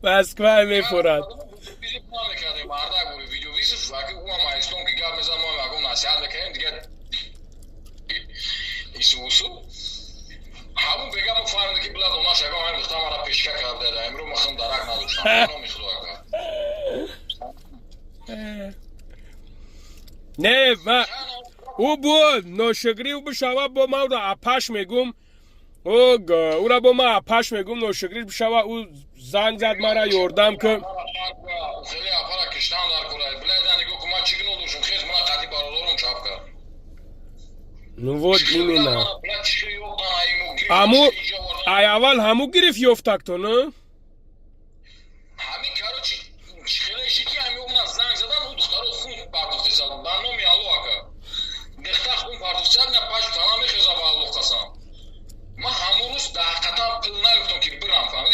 Moskva میفورد. Bizim memlekette bardak bu video vizif vakit ama iston ki gel mesela mamlakum nasihat mekanım diye isusu. Hamu begam farndaki blad ona şaka var tamara peşka kardı da emru mahım darak naduşan. Onu mihluaka. نه و او بو نوشگری او بشوا با ما را اپاش میگم او را با ما اپاش میگم نوشگری بشوا او زنگ زد مرا یوردم که Ufeli yapara kıştan dar kuray. Bilaydan ego kuma çıkın olursun. Kez buna katip aralarım çapka. نو ود ایمینا Bırak çıkı yok lan ayımı. امو ای اول همو گرفت یفتک تو نه Hami karo çıkıla işi ki hami ona zang zadan o duhtarı khun partıfte zadan. Ben no mi alu aka. Dehta khun partıfte ne paş tamamı hesaba alu kasam. Ma hamurus da hakatan kılına yoktum ki bir ram falan.